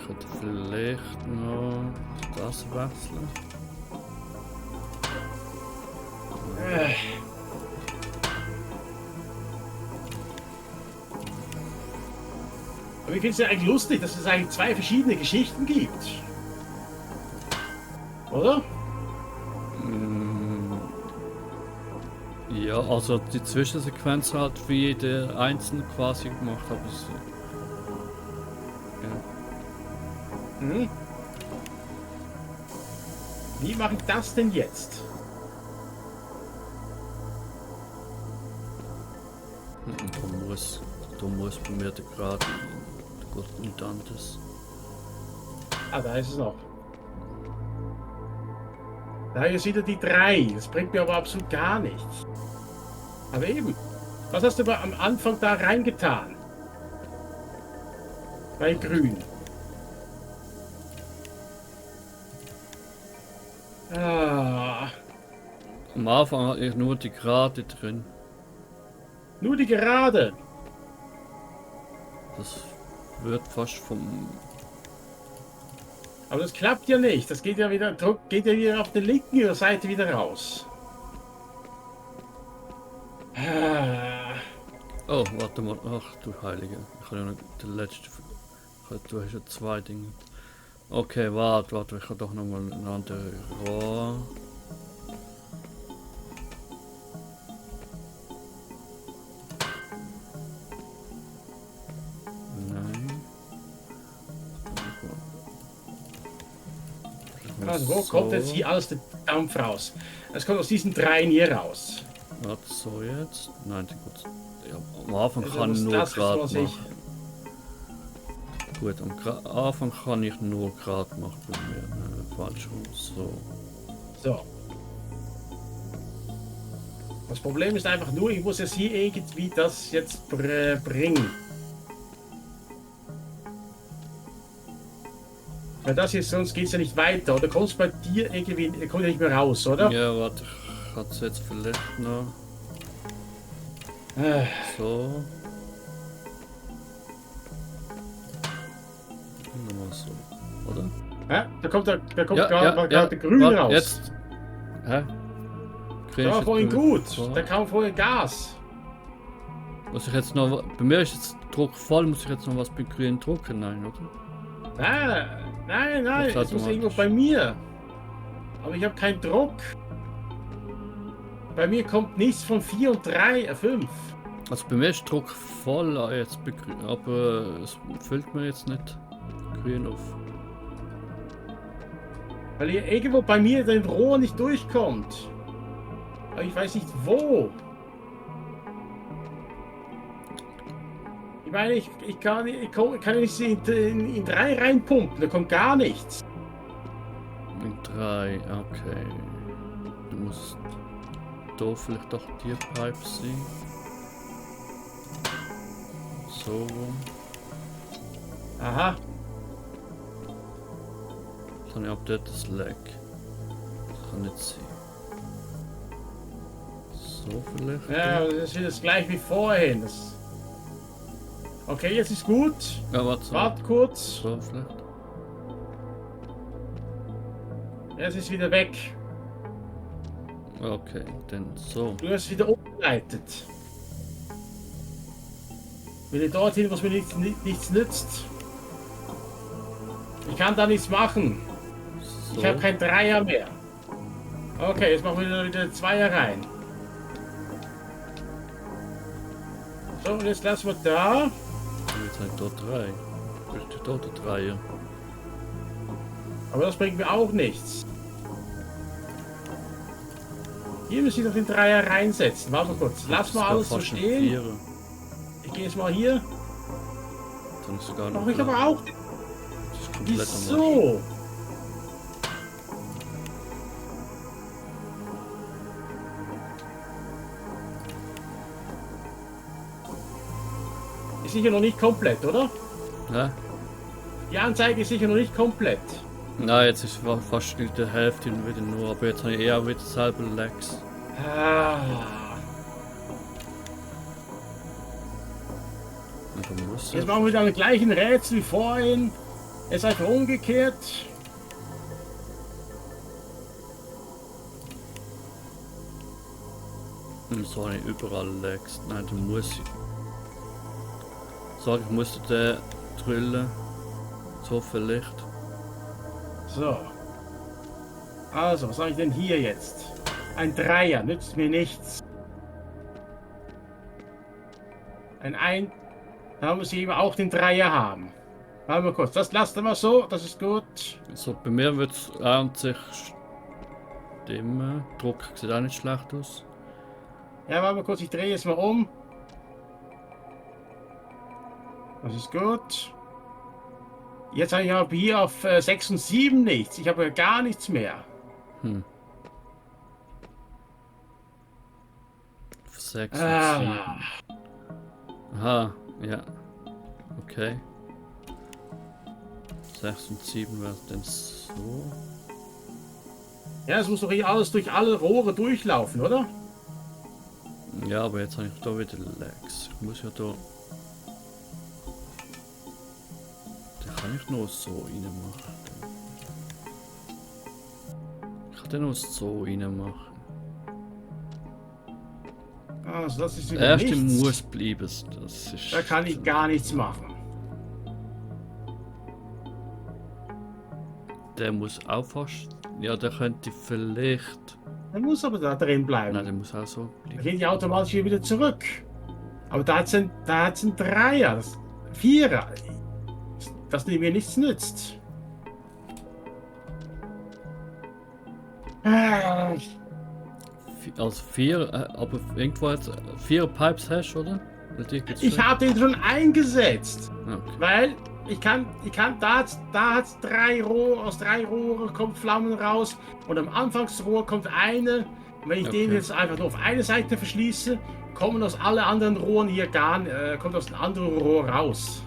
könnte vielleicht noch das wechseln. Aber ich finde es ja eigentlich lustig, dass es eigentlich zwei verschiedene Geschichten gibt. Oder? Ja, also die Zwischensequenz halt wie jeder einzelne quasi gemacht, aber es, ja. Hm? Wie mache ich das denn jetzt? Da muss bei mir der gerade gut und anders. Ah, da ist es noch. Da ist wieder die 3. Das bringt mir aber absolut gar nichts. Aber eben, was hast du aber am Anfang da reingetan? Bei Grün. Ah, Am Anfang hatte ich nur die Gerade drin. nur die Gerade. Das wird fast vom... Aber das klappt ja nicht. Das geht ja wieder auf der linken Seite wieder raus. Ah. Oh, warte mal. Ach du Heilige. Ich habe ja noch den letzten... Du hast ja zwei Dinge. Okay, warte. Ich habe doch noch mal ein anderes Rohr. Nein. Also wo kommt jetzt hier alles der Dampf raus? Es kommt aus diesen 3 hier raus. Warte, so jetzt? Nein, gut. Ja, am Anfang Also kann ich nur das ist, gerade was machen. Gut, am Anfang kann ich nur gerade machen bei mir. Falsch rum. So. Das Problem ist einfach nur, ich muss jetzt hier irgendwie das jetzt bringen. Weil das hier, sonst geht es ja nicht weiter. Oder kommst bei dir irgendwie, kommt ja nicht mehr raus, oder? Ja, warte, ich hatte es jetzt vielleicht noch. So. Nochmal so, oder? Ja, da kommt Ja, gerade ja, der Grün warte, raus. Jetzt. Hä? Der war vorhin gut. Da kam vorhin Gas. Muss ich jetzt noch... Bei mir ist jetzt Druck voll, muss ich jetzt noch was bei Grün drucken? Nein, oder? Nein, Das es muss irgendwo bei mir. Aber ich habe keinen Druck. Bei mir kommt nichts von 4 und 3, 5. Also bei mir ist Druck voll jetzt bei Grün, aber es füllt mir jetzt nicht Grün auf. Weil hier irgendwo bei mir den Rohr nicht durchkommt. Aber ich weiß nicht wo. Ich meine, ich kann nicht in 3 reinpumpen, da kommt gar nichts. In 3, okay. Du musst da vielleicht doch die Pipe sein. So rum. Aha. Dann habe ich dort das Leck. Das kann nicht sein. So vielleicht. Ja, das ist das gleich wie vorhin. Okay, jetzt ist gut. Ja, warte. Wart kurz. So vielleicht. Jetzt ist wieder weg. Okay, dann so. Du hast wieder umgeleitet. Wieder dorthin, was mir nichts nützt. Ich kann da nichts machen. So. Ich habe kein Dreier mehr. Okay, jetzt machen wir wieder Zweier rein. So, und jetzt lassen wir da. Jetzt habe ich dort 3. Richtig dort 3, ja. Aber das bringt mir auch nichts. Hier muss ich noch den Dreier reinsetzen. Warte mal kurz. Lass mal alles so stehen. Ich gehe jetzt mal hier. Dann ist sogar noch. Mach ich aber auch. Das ist komplett Wieso? Ist sicher noch nicht komplett, oder? Ja? Die Anzeige ist sicher noch nicht komplett. Nein, jetzt ist fast nicht die Hälfte wieder nur, aber jetzt habe ich eher wieder selber Lags. Ah. Jetzt machen wir dann den gleichen Rätsel wie vorhin. Jetzt einfach umgekehrt. So nicht überall legst. Nein, du musst. Sag, ich musste den drillen. So vielleicht. So. Also, was soll ich denn hier jetzt? Ein Dreier nützt mir nichts. Da muss ich eben auch den Dreier haben. Warte mal kurz, das lasst mal so, das ist gut. So, bei mir wird es an sich stimmen. Druck sieht auch nicht schlecht aus. Ja, warte mal kurz, ich drehe jetzt mal um. Das ist gut. Jetzt habe ich hier auf 6 und 7 nichts. Ich habe ja gar nichts mehr. Hm. 6 und Ah, 7. Aha, ja. Okay. 6 und 7 wäre denn so. ja, es muss doch hier alles durch alle Rohre durchlaufen, oder? Ja, aber jetzt habe ich da wieder Lags. Ich muss ja da. Den kann ich nur so rein machen. Ich kann den nur so rein machen. Also das ist Der wieder erste nichts. muss bleiben. Das ist. Da kann ich gar nichts machen. Der muss auch fast. Ja, der könnte vielleicht. Er muss aber da drin bleiben. Nein, der muss auch so Dann bleiben. gehen die automatisch hier wieder zurück. Aber da hat es ein Dreier, Vierer. Das mir nichts nützt. Ah, Also 4, aber irgendwo jetzt 4 Pipes hast, oder? ich habe den schon eingesetzt. Okay. Weil da hat's aus 3 Rohren kommt Flammen raus und am Anfangsrohr kommt eine. Und wenn ich den jetzt einfach nur auf eine Seite verschließe, kommen aus alle anderen Rohren hier kommt aus dem anderen Rohr raus.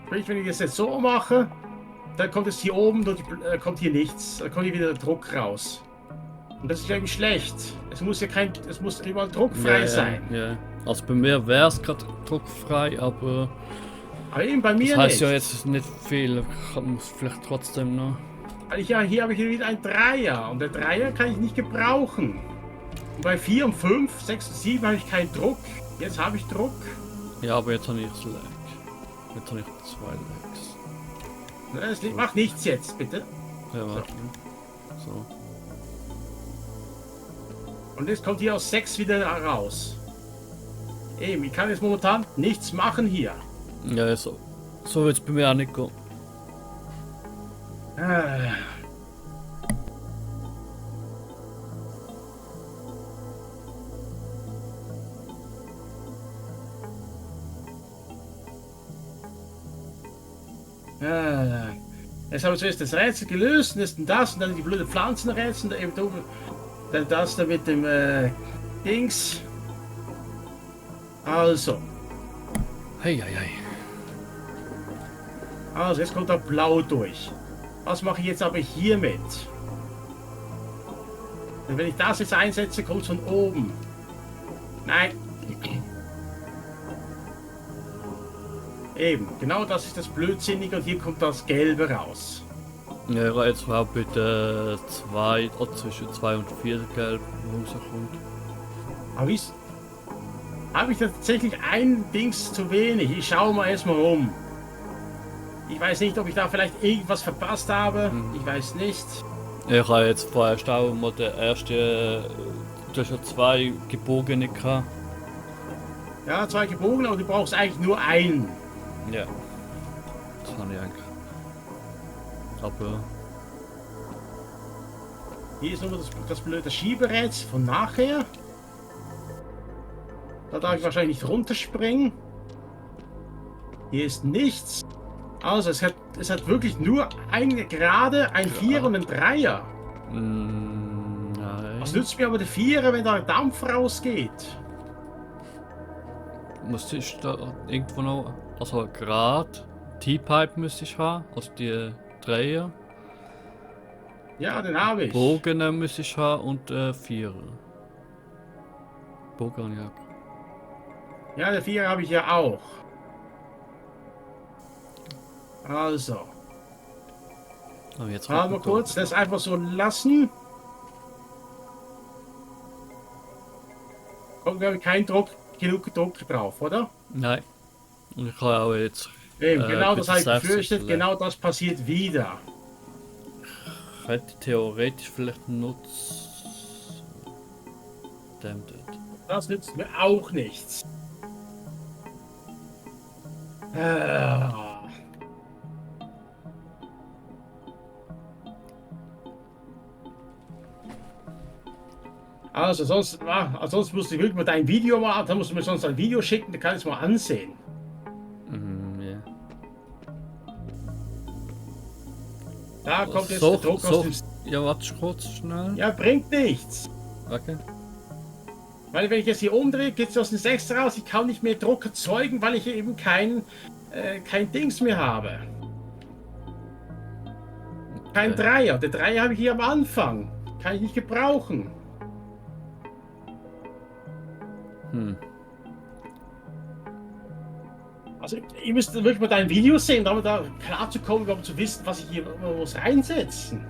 Sprich, wenn ich das jetzt so mache, dann kommt es hier oben, kommt hier nichts, dann kommt hier wieder Druck raus. Und das ist irgendwie schlecht. Es muss überall druckfrei sein. Ja. Also bei mir wäre es gerade druckfrei, aber Aber eben bei mir das heißt nicht. ja jetzt nicht viel. Ich muss vielleicht trotzdem noch. Weil hier habe ich wieder ein Dreier und der Dreier kann ich nicht gebrauchen. Und bei 4 und 5, 6 und 7 habe ich keinen Druck. Jetzt habe ich Druck. Ja, aber jetzt habe ich das Lag. Jetzt habe ich 2 Lags. Das macht nichts jetzt, bitte. Ja, warte. So. Und jetzt kommt hier aus 6 wieder raus. Eben, ich kann jetzt momentan nichts machen hier. Ja, so. So wird es bei mir auch nicht gehen. Ah. Jetzt haben wir zuerst das Rätsel gelöst, und jetzt das und dann die blöde Pflanzenrätsel, dann eben dann das da mit dem Dings. Also, Hey, hey, hey. also jetzt kommt da Blau durch. Was mache ich jetzt aber hiermit? Denn wenn ich das jetzt einsetze, kommt es von oben. Nein. Eben, genau das ist das Blödsinnige und hier kommt das Gelbe raus. Ja, jetzt war bitte 2, zwischen 2 und 4 gelb rauskommt. Habe ich tatsächlich ein Dings zu wenig? Ich schaue mal erstmal um. Ich weiß nicht, ob ich da vielleicht irgendwas verpasst habe. Ich weiß nicht. Ich habe jetzt vorher auch mal der erste. Du hast ja 2 gebogene gehabt. Ja, 2 gebogen, aber du brauchst eigentlich nur einen. Ja. Das habe ich eigentlich. Aber. Hier ist nur das blöde Schieberätsel von nachher. Da darf ich wahrscheinlich nicht runterspringen. Hier ist nichts. Also es hat wirklich nur eine Gerade, ein Vierer und ein Dreier. Nein. Was nützt mir aber der Vierer, wenn da Dampf rausgeht? Müsste ich da irgendwo noch. Also gerade T-Pipe müsste ich haben. Also die Dreier. Ja, den habe ich. Bogen müsste ich haben und Vierer. Bogen, ja. Ja, der Vierer habe ich ja auch. Also, Oh, jetzt warte mal kurz, das einfach so lassen. Kommt, glaube ich, kein Druck, genug Druck drauf, oder? Nein. Und ich kann auch jetzt Eben, genau mit das der habe ich Safe befürchtet, System. genau das passiert wieder. Ich hätte theoretisch vielleicht Nutz. Damn it. Das nützt mir auch nichts. Ah. Also sonst musst du wirklich mal dein Video machen, dann musst du mir sonst ein Video schicken, dann kann ich es mal ansehen. Ja. Da kommt jetzt So, der Druck so. aus dem... Ja, warte kurz schnell. Ja, bringt nichts. Okay. Weil wenn ich jetzt hier umdrehe, geht es aus dem 6 raus. Ich kann nicht mehr Druck erzeugen, weil ich hier eben kein Dings mehr habe. Kein Okay. Dreier. Der Dreier habe ich hier am Anfang. Kann ich nicht gebrauchen. Also ihr müsst wirklich mal dein Video sehen, um da klar zu kommen, um zu wissen, was ich hier muss reinsetzen.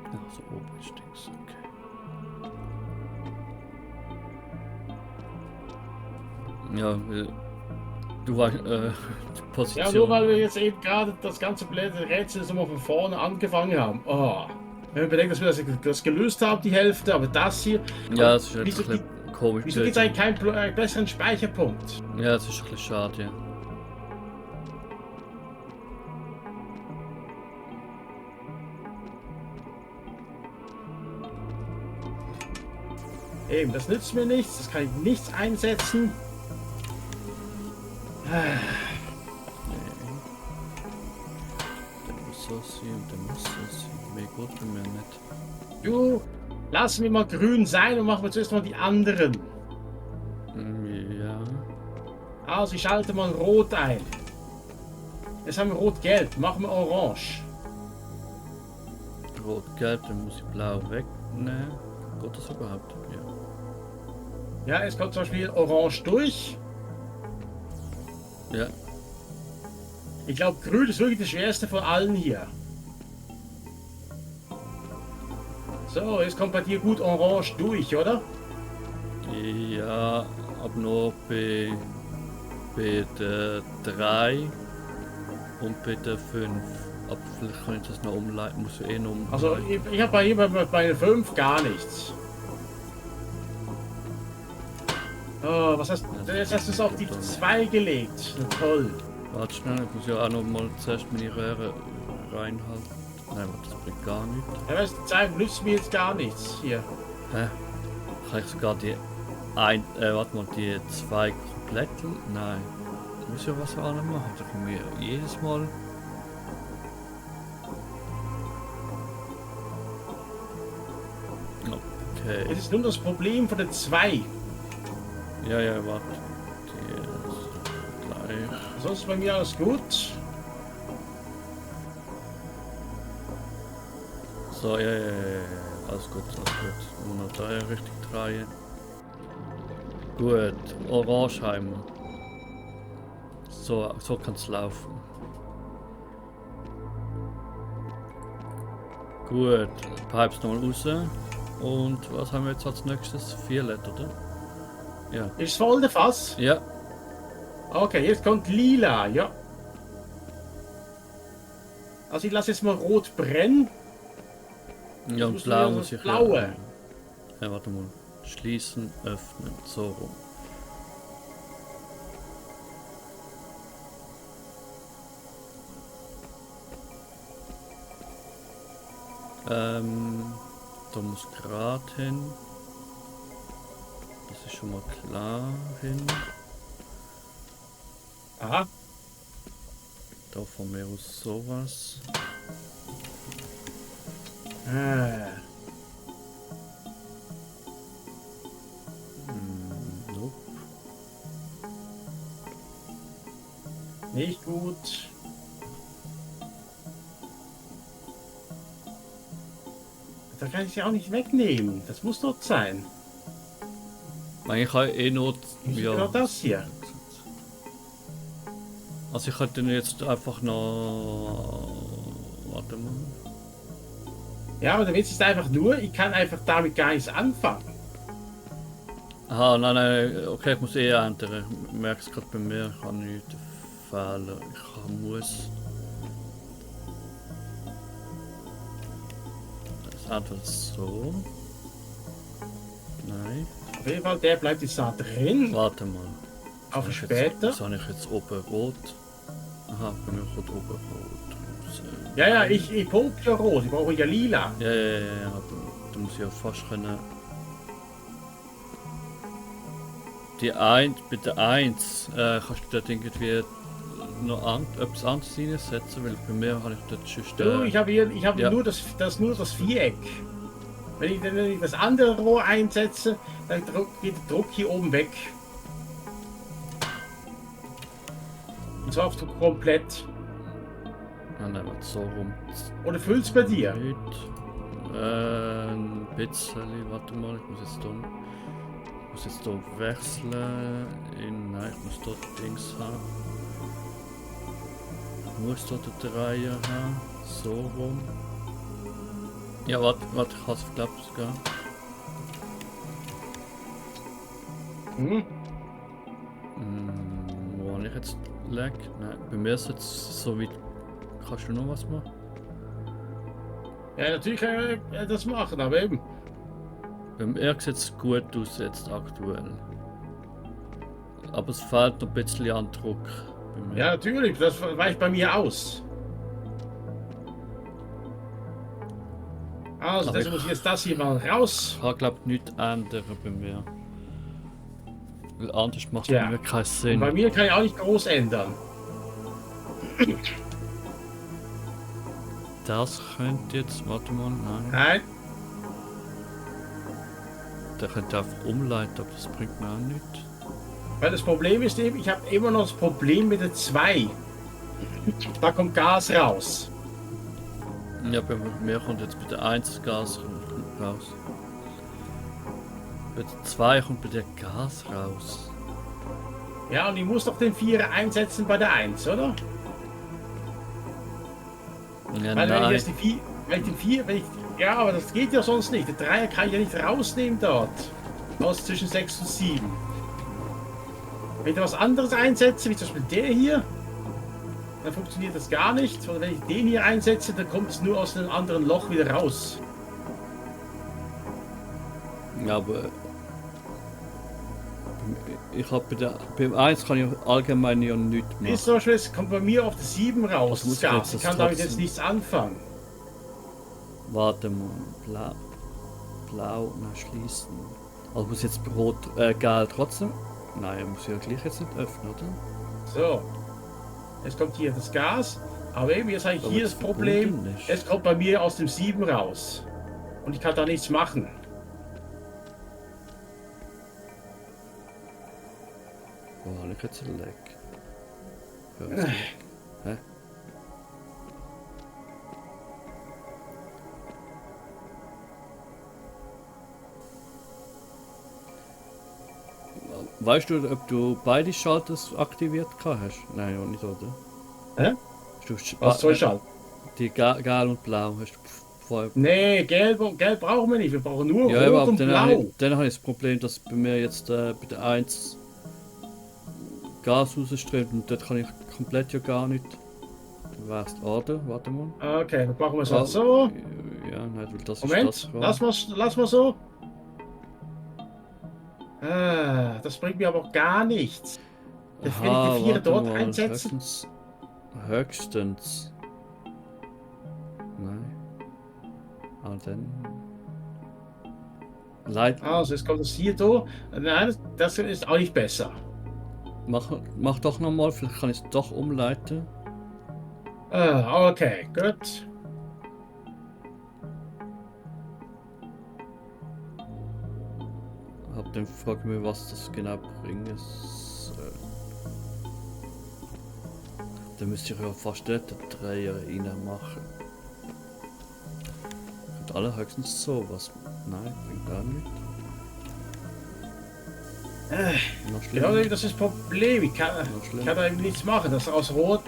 Ach so, oben ist Dings, okay. Ja, du warst, die Position. Ja, nur weil wir jetzt eben gerade das ganze blöde Rätsel so mal von vorne angefangen haben. Oh. Wenn man bedenkt, dass wir das gelöst haben, die Hälfte, aber das hier. Ja, das ist jetzt wieso ein bisschen komisch. wieso gibt es eigentlich keinen besseren Speicherpunkt? Ja, das ist ein bisschen schade, ja. Eben, das nützt mir nichts, das kann ich nichts einsetzen. Der muss so sein und der muss so sein. Mehr gut bei mir nicht. Du, lass mir mal grün sein und machen wir zuerst mal die anderen. Ja. Also ich schalte mal rot ein. Jetzt haben wir rot-gelb, machen wir orange. Rot-Gelb, dann muss ich blau wegnehmen. Geht das überhaupt? Ja. Ja, es kommt zum Beispiel orange durch. Ja. Ich glaube, grün ist wirklich das schwerste von allen hier. So, jetzt kommt bei dir gut orange durch, oder? Ja, aber nur bei der 3 und bei der 5. Aber vielleicht kann ich das noch umleiten, muss ich eh noch umleiten. Also ich habe bei der 5 gar nichts. Oh, was hast du? Jetzt hast du es auf die 2 gelegt. Na, toll. Warte schnell, ich muss ja auch noch mal zuerst meine Röhre reinhalten. Nein, das bringt gar nichts. Ja, weißt du, die 2 nützt mir jetzt gar nichts hier. Hä? Kann ich sogar die die 2 komplett? Nein. Ich muss ja was auch noch machen. Da können wir jedes Mal. Okay. Es ist nur das Problem von der 2. Ja, warte. Die ist gleich. Sonst ist bei mir alles gut. So, ja. Alles gut. Nur noch 3 richtig drehen. Gut, Orangeheimer. So kann es laufen. Gut, Pipes nochmal raus. Und was haben wir jetzt als nächstes? Violett, oder? Ja. Ist voll der Fass? Ja. Okay, jetzt kommt lila, ja. Also ich lasse jetzt mal rot brennen. Ja, und muss blau wieder muss ich blaue. Ja, warte mal. Schließen, öffnen, so rum. Da muss gerade hin. Das ist schon mal klar hin. Aha. Da von mir aus sowas. Nope. Nicht gut. Da kann ich sie auch nicht wegnehmen. Das muss dort sein. Ich kann eh nur. Genau das hier. Also ich könnte jetzt einfach noch. Warte mal. Ja, aber der Witz ist einfach nur, ich kann einfach damit gar nichts anfangen. Aha, nein, okay, ich muss eh ändern. Ich merke es gerade bei mir, ich habe nichts Fehler. Muss. Das ist einfach so. Nein. Auf jeden Fall, der bleibt jetzt da drin. Warte mal. Auf später. Was habe ich jetzt oben rot? Aha, bei mir kommt oben rot. Ja, ich punkte ja rot, ich brauche ja lila. Ja, aber da muss ich ja fast können. Die 1, bei der 1 kannst du dort irgendwie noch etwas anderes reinsetzen, weil bei mir habe ich dort schon. Ich habe ja. nur das Viereck. Wenn ich das andere Rohr einsetze, dann geht der Druck hier oben weg. Und zwar komplett. Dann nehmen wir so rum. Oder füllt's bei dir? Ein bisschen, warte mal, ich muss jetzt hier wechseln. Nein, ich muss dort Dings haben. Ich muss dort den Dreier haben. So rum. Ja, warte, ich habe es geklappt sogar. Wo habe ich jetzt lag? Nein, bei mir ist jetzt so weit. Kannst du noch was machen? Ja, natürlich kann ich das machen, aber eben. Bei mir sieht es gut aus jetzt aktuell. Aber es fehlt noch ein bisschen an Druck. Bei mir. Ja, natürlich, das weicht bei mir aus. Also, das muss ich jetzt das hier mal raus. Ich kann glaube ich nichts ändern bei mir. Weil anders macht es Ja. bei mir keinen Sinn. Und bei mir kann ich auch nicht groß ändern. Das könnte jetzt, warte mal, nein. Nein. Der könnte einfach umleiten, aber das bringt mir auch nichts. Weil das Problem ist eben, ich habe immer noch das Problem mit der 2. Da kommt Gas raus. Ja, bei mir kommt jetzt bei der 1 Gas raus. Bei der 2 kommt bei der Gas raus. Ja, und ich muss doch den 4er einsetzen bei der 1, oder? Ja, Weil wenn nein. ich jetzt den 4, ja, aber das geht ja sonst nicht. Der 3er kann ich ja nicht rausnehmen dort. Aus zwischen 6 und 7. Wenn ich da was anderes einsetze, wie zum Beispiel der hier, dann funktioniert das gar nicht. Oder wenn ich den hier einsetze, dann kommt es nur aus einem anderen Loch wieder raus. Ja, aber ich habe beim 1 kann ich allgemein ja nichts machen. Ist so schön, es kommt bei mir auf die 7 raus. Was muss Das ich Gas. jetzt Ich kann damit trotzdem- jetzt nichts anfangen. Warte mal, blau, na schließen. Also muss jetzt rot, gelb trotzdem? Nein, muss ja gleich jetzt nicht öffnen, oder? So. Jetzt kommt hier das Gas. Aber eben, jetzt habe ich Aber hier das das Problem. verbunden ist. Es kommt bei mir aus dem 7 raus. Und ich kann da nichts machen. Wo habe ich jetzt ein Leck? Ja, hä? Weißt du, ob du beide Schalter aktiviert hast? Nein, auch nicht, oder? Hä? Du, Was soll ich halt? Die Gelb und Blau hast du vorher. Nee, gelb brauchen wir nicht. Wir brauchen nur Ja, Rot aber und dann Blau. dann habe ich das Problem, dass bei mir jetzt bei der 1 Gas rausströmt und dort kann ich komplett ja gar nicht. Weißt oder? Warte mal. Okay, dann machen wir es Ah, halt so. Ja, nein, weil das Moment, ist das. lass mal so. Das bringt mir aber auch gar nichts. Wenn ich die 4 warte dort mal, einsetze. Höchstens. Nein. Ah, dann. Leit. Also, jetzt kommt das hier durch. Nein, das ist auch nicht besser. Mach doch nochmal, vielleicht kann ich es doch umleiten. Okay, gut. Dann frage ich mich, was das genau bringen soll. Dann müsste ich ja fast dort den Dreier rein machen. Und alle höchstens so was. Nein, bringt gar nicht. Noch Genau, schlimmer. das ist das Problem. Ich kann da eben nichts machen. Aus Rohr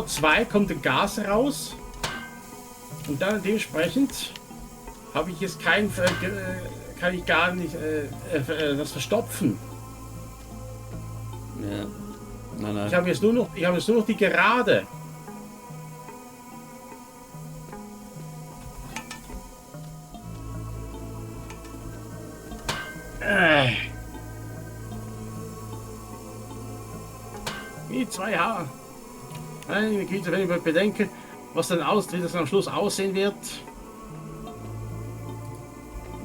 2 kommt ein Gas raus. Und dann dementsprechend habe ich jetzt kann ich gar nicht das verstopfen. Ja. Nein. Ich habe jetzt nur noch die Gerade. Die 2H. Meine Güte, wenn ich bedenke, wie das am Schluss aussehen wird.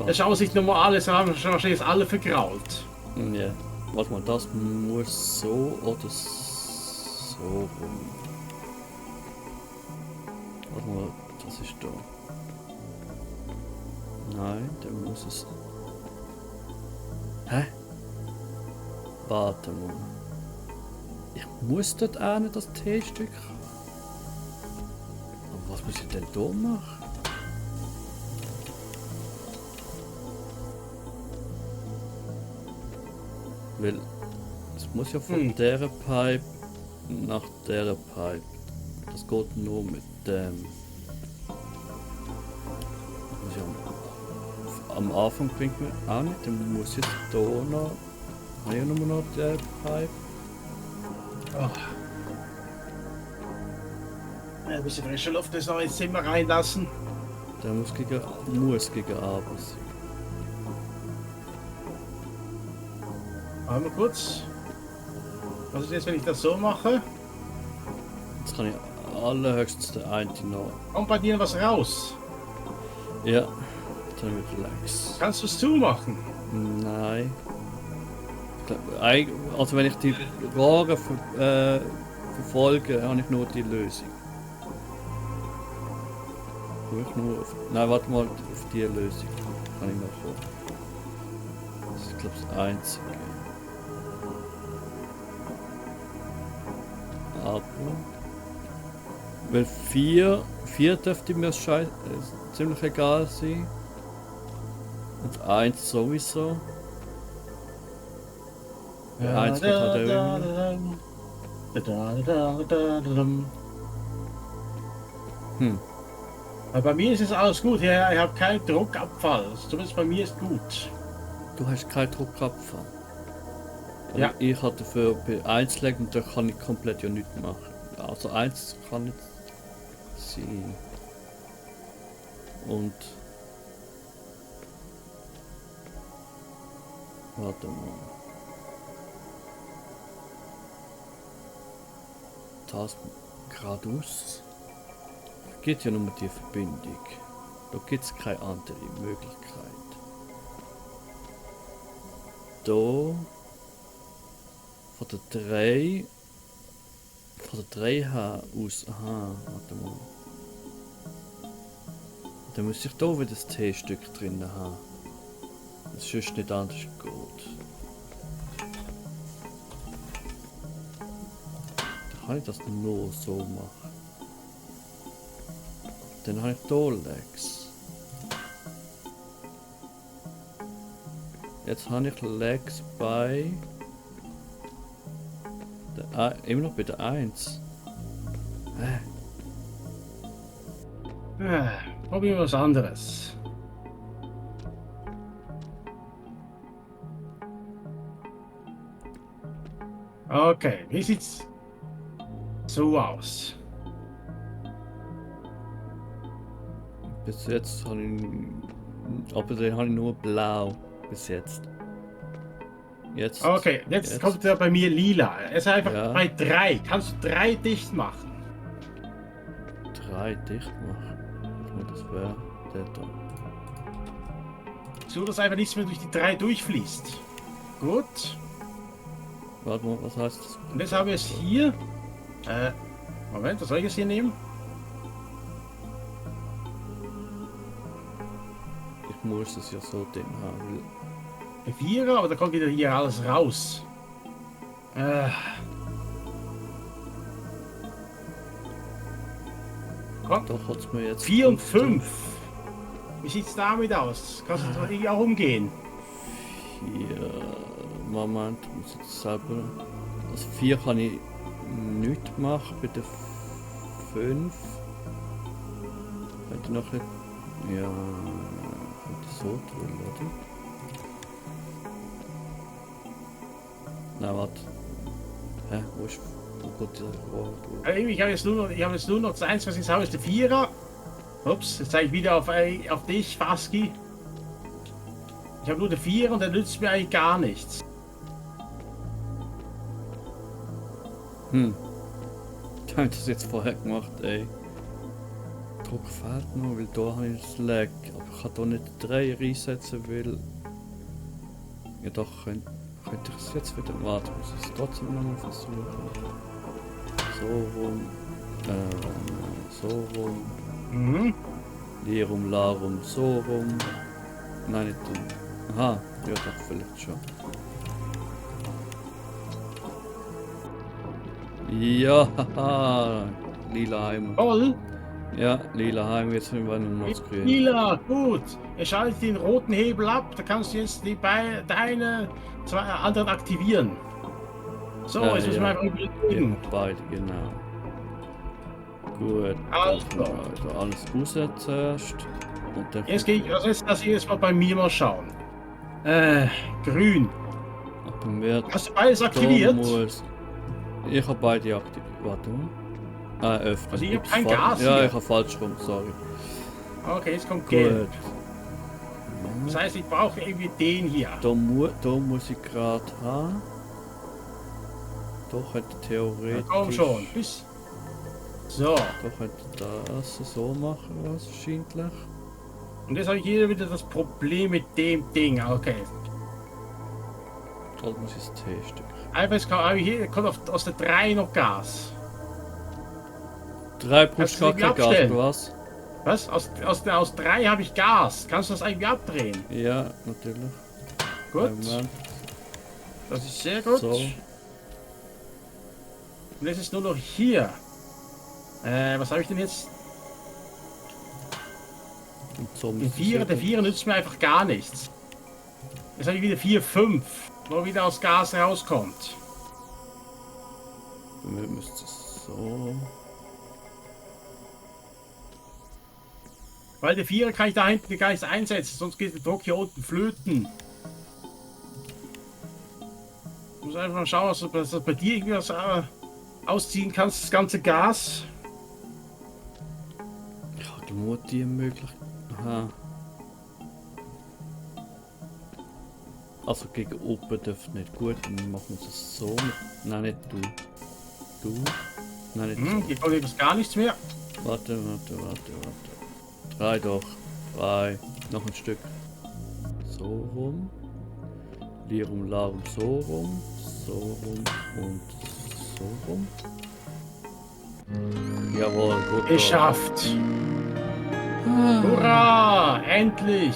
Da schauen sich nochmal alles an, wahrscheinlich ist alle vergrault. Ja. Warte mal, das muss so oder so rum. Warte mal, das ist da. Nein, dann muss es. Hä? Warte mal. Ich muss dort auch nicht das T-Stück. Aber was muss ich denn da machen? Weil es muss ja von der Pipe nach der Pipe. Das geht nur mit dem. Am Anfang bringt mir auch nicht, dann muss jetzt da noch. Habe ich noch der Pipe. Oh. Ein bisschen frische Luft ist noch ins Zimmer reinlassen. Der muss gegen Arbeit sein. Warte mal kurz. Was ist jetzt, wenn ich das so mache? Jetzt kann ich allerhöchstens der eine noch. Kommt bei dir was raus? Ja, dann mit Lex. Kannst du es zumachen? Nein. Also wenn ich die Rohre verfolge, habe ich nur die Lösung. Nein, warte mal, auf die Lösung kann ich noch kommen. Das ist, glaube ich, das Einzige. Aber weil 4 dürfte mir ziemlich egal sein. Und 1 sowieso. Ja, 1 wird halt Bei mir ist es alles gut. Ja, ich habe keinen Druckabfall. Also zumindest bei mir ist gut. Du hast keinen Druckabfall. Ja. Ich hatte für bei 1 legen und da kann ich komplett ja nichts machen. Also 1 kann nicht sein. Und warte mal. Das geradeaus. Geht ja nur die Verbindung. Da gibt es keine andere Möglichkeit. Da von der 3 her aus. Aha, warte mal. Dann müsste ich da wieder das T-Stück drin haben. Das sonst nicht anders geht. Dann kann ich das nur so machen. Dann habe ich hier Legs. Jetzt habe ich Legs bei immer noch bei der 1. Probieren wir was anderes. Okay, wie sieht's so aus? Bis jetzt habe ich. Aber den habe ich nur blau. Bis jetzt. Jetzt. Okay, jetzt kommt er bei mir lila. Es ist einfach Ja. bei 3. Kannst du 3 dicht machen? 3 dicht machen. Das wäre der da. So, dass einfach nichts mehr durch die 3 durchfließt. Gut. Warte mal, was heißt das? Und jetzt haben wir es hier. Moment, was soll ich jetzt hier nehmen? Ich muss es ja so drin haben. Ein 4er, aber da kommt wieder hier alles raus. Komm, Doch hat es mir jetzt. 4 und 5. Wie sieht's damit aus? Kannst du doch irgendwie auch umgehen? 4. Moment, muss ich selber. Also 4 kann ich nicht machen, bei der 5. Könnte noch ein. Ja. Könnte so tun, oder? Nein, warte. Hä? Wo ist. Wo geht dieser Rohr durch? Ich habe jetzt nur noch das Einzige, was ich habe, ist der Vierer. Ups, jetzt zeige ich wieder auf dich, Faski. Ich habe nur den Vierer und der nützt mir eigentlich gar nichts. Ich habe das jetzt vorher gemacht, ey. Druck fehlt noch, weil da habe ich das Lag. Aber ich kann da nicht 3 reinsetzen, weil. Ja doch, könnte ich es jetzt wieder. Warte, muss ich es trotzdem nochmal versuchen. So rum. So rum. Mhm. Lirum, Larum, so rum. Nein, nicht du. Aha, ja doch, vielleicht schon. Ja, haha. Lila Heim. Toll. Ja, lila Heim, jetzt sind wir nur noch grün. Lila, gut. Er schaltet den roten Hebel ab. Da kannst du jetzt deine zwei anderen aktivieren. So, Ja, jetzt müssen wir einfach überlegen. Ja, beide, genau. Gut. Also. Also alles raus zuerst. Und dann Jetzt gehe ich, also jetzt lass ich jetzt mal bei mir mal schauen. Grün. bei mir Hast du beides aktiviert? Ich habe beide aktiviert. Warte mal. Öffnen. Also ich habe Ups, kein falsch. Gas Ja, hier. ich habe falsch rum, sorry. Okay, jetzt kommt Gut. Gelb. Das heißt, ich brauche irgendwie den hier. Da muss ich gerade haben. Doch hätte Ja, theoretisch. komm schon. Bis. So. Doch hätte das so machen wahrscheinlich. Und jetzt habe ich hier wieder das Problem mit dem Ding. Okay. Also muss ich es testen. Einfach hier kommt aus der 3 noch Gas. 3 Kannst pro du gar die kein Gas, abstellen? du was? Was? Aus 3 habe ich Gas. Kannst du das irgendwie abdrehen? Ja, natürlich. Gut. Moment. Das ist sehr gut. So. Und jetzt ist nur noch hier. Was habe ich denn jetzt? Und so Den muss ich Vierer, der eben- Vierer nützt mir einfach gar nichts. Jetzt habe ich wieder 4, 5, wo wieder aus Gas rauskommt. Bei mir müsste es so. Weil der Vierer kann ich da hinten gar nicht einsetzen, sonst geht der Druck hier unten flöten. Ich muss einfach mal schauen, dass du bei dir irgendwie was ausziehen kannst, das ganze Gas. Ich habe nur die Möglichkeit. Aha. Also gegen oben dürfte nicht gut, dann machen wir es so. Nein, nicht du. Du. Nein, nicht Hier kommt jetzt gar nichts mehr. so. Warte. 3 doch. 3. Noch ein Stück. So rum. Lirum, Larum, so rum. So rum und so rum. Jawohl, gut. Geschafft. Hurra! Endlich!